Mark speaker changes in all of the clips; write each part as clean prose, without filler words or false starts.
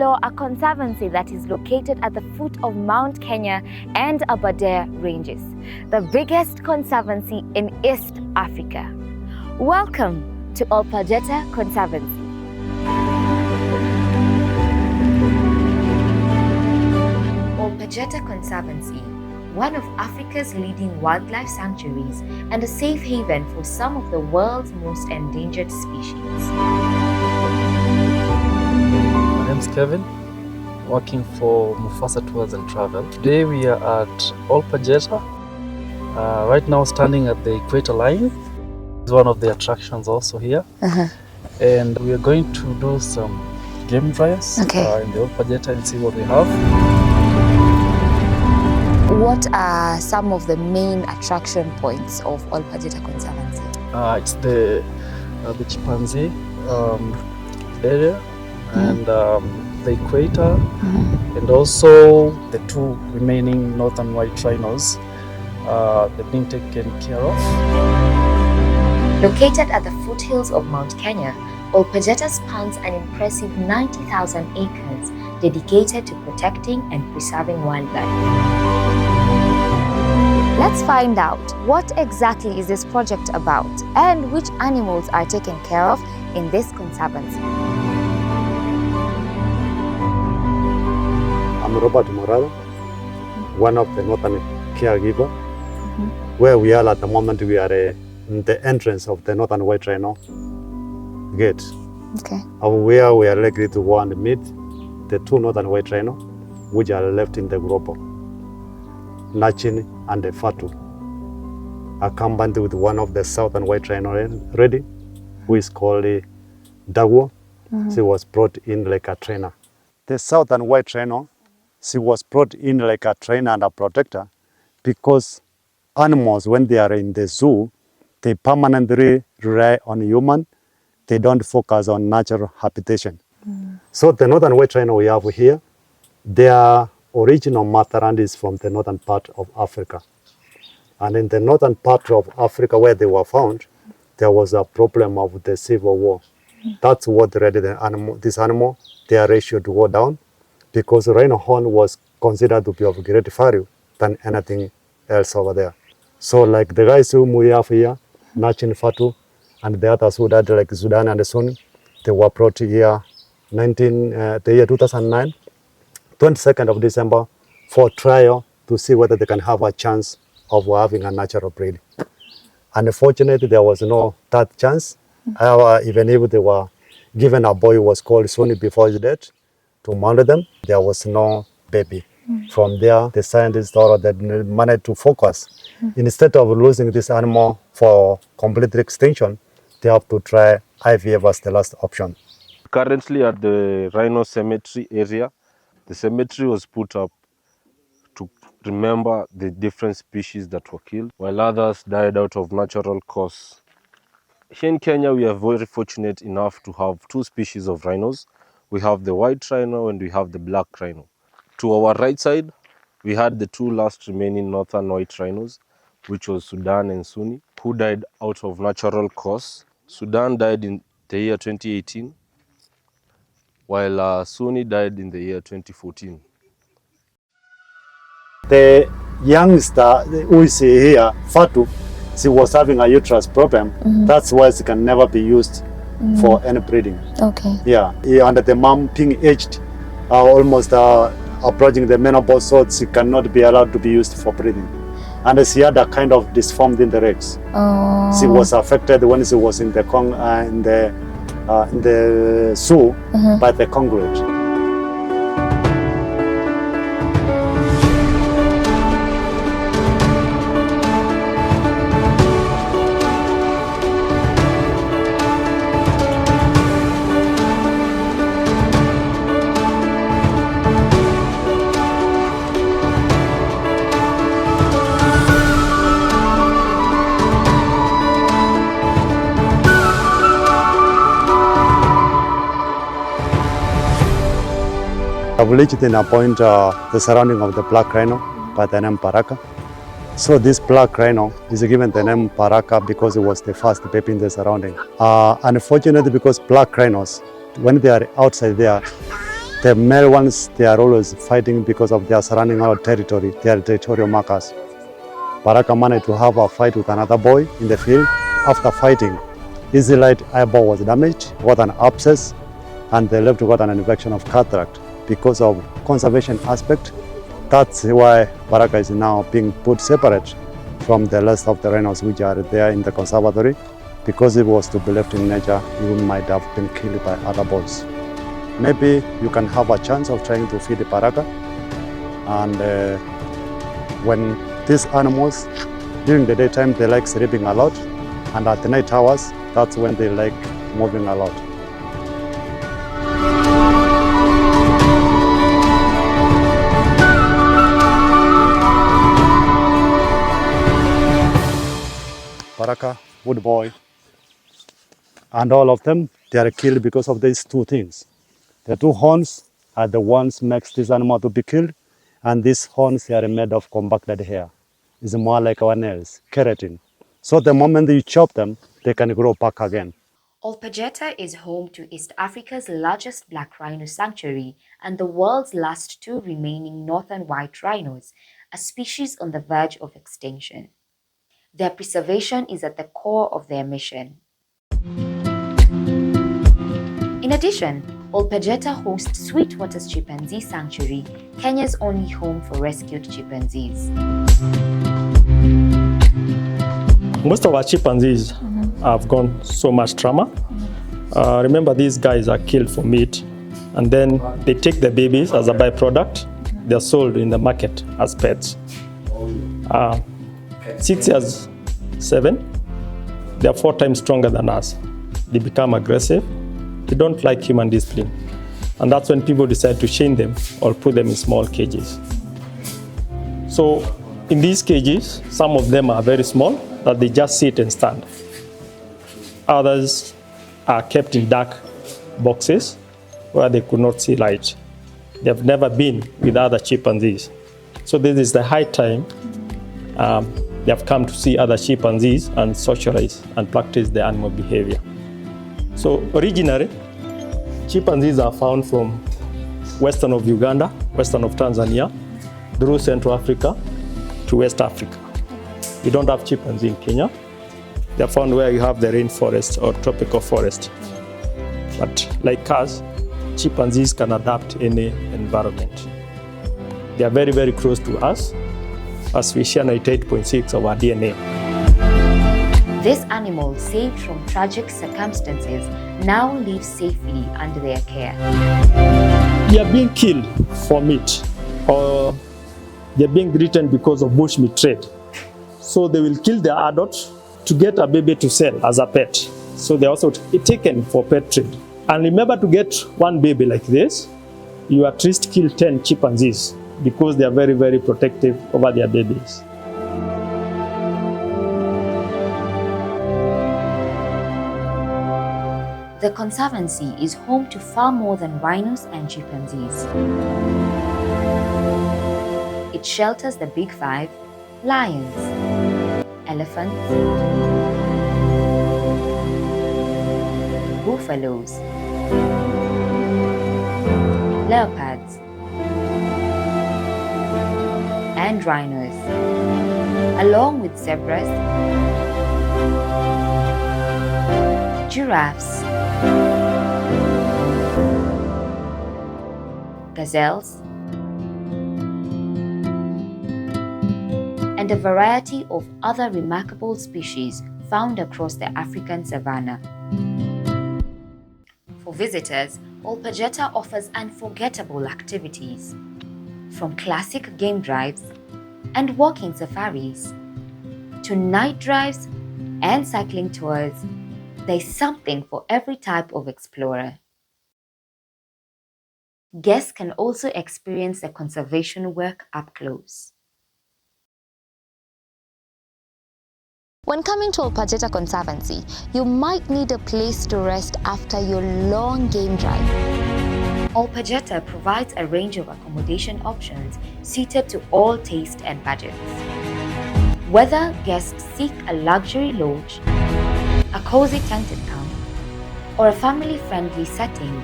Speaker 1: Pejeta Conservancy that is located at the foot of Mount Kenya and Aberdare ranges, the biggest conservancy in East Africa. Welcome to Ol Pejeta Conservancy. Ol Pejeta Conservancy, one of Africa's leading wildlife sanctuaries and a safe haven for some of the world's most endangered species.
Speaker 2: My name is Kevin, working for Mufasa Tours and Travel. Today we are at Ol Pejeta, right now standing at the equator line. It's one of the attractions also here. And we are going to do some game drives in the Ol Pejeta and see what we have.
Speaker 1: What are some of the main attraction points of Ol Pejeta Conservancy?
Speaker 2: It's the Chimpanzee area and the equator, and also the two remaining northern white rhinos. They're being taken care of.
Speaker 1: Located at the foothills of Mount Kenya, Ol Pejeta spans an impressive 90,000 acres dedicated to protecting and preserving wildlife. Let's find out what exactly is this project about and which animals are taken care of in this conservancy.
Speaker 3: I'm Robert Morado, one of the northern caregiver. Where we are at the moment, we are in the entrance of the northern white rhino gate. Where we are likely to go and meet the two northern white rhino, which are left in the group, Najin and Fatu, accompanied with one of the southern white rhino ready, who is called Dago. She was brought in like a trainer. The southern white rhino, she was brought in like a trainer and a protector because animals, when they are in the zoo, they permanently rely on human. They don't focus on natural habitation. So the northern white rhino we have here, their original motherland is from the northern part of Africa. And in the northern part of Africa where they were found, there was a problem of the civil war. That's what led this animal, their ratio to go down, because rhino horn was considered to be of great value than anything else over there. So like the guys whom we have here, Najin and Fatu, and the others who died like Sudan and Suni, they were brought here the year 2009, 22nd of December, for trial to see whether they can have a chance of having a natural breed. Unfortunately, there was no that chance. Even if they were given a boy who was called Suni before his death to mount them, there was no baby. From there, the scientists thought that they managed to focus. Instead of losing this animal for complete extinction, they have to try IVF as the last option.
Speaker 4: Currently at the rhino cemetery area, the cemetery was put up to remember the different species that were killed, while others died out of natural cause. Here in Kenya, we are very fortunate enough to have two species of rhinos. We have the white rhino and we have the black rhino. To our right side, we had the two last remaining northern white rhinos, which was Sudan and Suni, who died out of natural cause. Sudan died in the year 2018, while Suni died in the year 2014.
Speaker 3: The youngster who is here, Fatu, she was having a uterus problem. That's why she can never be used for any breeding. Yeah, and the mom being aged, almost approaching the menopause, so she cannot be allowed to be used for breeding. And she had a kind of disformity in the legs. She was affected when she was in the zoo by the congregate. I've reached in a point the surrounding of the black rhino by the name Baraka. So this black rhino is given the name Baraka because it was the first baby in the surrounding. Unfortunately, because black rhinos, when they are outside there, The male ones, they are always fighting because of their surrounding our territory, their territorial markers. Baraka managed to have a fight with another boy in the field. After fighting, his right eyeball was damaged, got an abscess, and the left got an infection of cataract. Because of conservation aspect, that's why Baraka is now being put separate from the rest of the rhinos which are there in the conservatory. Because if it was to be left in nature, he might have been killed by other bulls. Maybe you can have a chance of trying to feed the Baraka, and when these animals, during the daytime, they like sleeping a lot, and at the night hours, that's when they like moving a lot. Baraka, wood boy, and all of them, they are killed because of these two things. The two horns are the ones makes this animal to be killed, and these horns are made of compacted hair. It's more like our nails, keratin. So the moment you chop them, they can grow back again.
Speaker 1: Ol Pejeta is home to East Africa's largest black rhino sanctuary and the world's last two remaining northern white rhinos, a species on the verge of extinction. Their preservation is at the core of their mission. In addition, Ol Pejeta hosts Sweetwater's Chimpanzee Sanctuary, Kenya's only home for rescued chimpanzees.
Speaker 5: Most of our chimpanzees have gone so much trauma. Remember, these guys are killed for meat, and then they take the babies as a byproduct. They're sold in the market as pets. 6 years, 7, they are 4 times stronger than us. They become aggressive. They don't like human discipline. And that's when people decide to chain them or put them in small cages. So in these cages, some of them are very small, that they just sit and stand. Others are kept in dark boxes where they could not see light. They've never been with other chimpanzees. So this is the high time they have come to see other chimpanzees and socialize and practice their animal behavior. So originally, chimpanzees are found from western of Uganda, western of Tanzania, through Central Africa to West Africa. We don't have chimpanzee in Kenya. They're found where you have the rainforest or tropical forest. But like us, chimpanzees can adapt any environment. They are very, very close to us, as we share 98.6 of our DNA.
Speaker 1: This animal, saved from tragic circumstances, now lives safely under their care.
Speaker 5: They are being killed for meat, or they are being eaten because of bushmeat trade. So they will kill the adult to get a baby to sell as a pet. So they are also taken for pet trade. And remember, to get one baby like this, you at least kill 10 chimpanzees because they are very, very protective over their babies.
Speaker 1: The Conservancy is home to far more than rhinos and chimpanzees. It shelters the big five: lions, elephants, buffaloes, leopards, and rhinos, along with zebras, giraffes, gazelles, and a variety of other remarkable species found across the African savanna. For visitors, Ol Pejeta offers unforgettable activities, from classic game drives and walking safaris to night drives and cycling tours. There's something for every type of explorer. Guests can also experience the conservation work up close. When coming to Ol Pejeta Conservancy, you might need a place to rest after your long game drive. Ol Pejeta provides a range of accommodation options suited to all taste and budgets. Whether guests seek a luxury lodge, a cozy tented camp, or a family-friendly setting,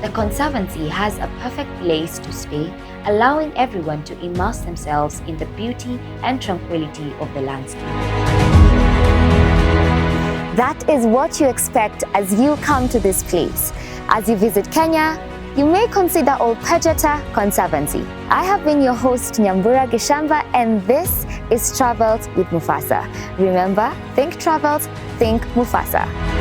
Speaker 1: The Conservancy has a perfect place to stay, allowing everyone to immerse themselves in the beauty and tranquility of the landscape. That is what you expect as you come to this place. As you visit Kenya, you may consider Ol Pejeta Conservancy. I have been your host, Nyambura Gishamba, and this is Travels with Mufasa. Remember, think travels, think Mufasa.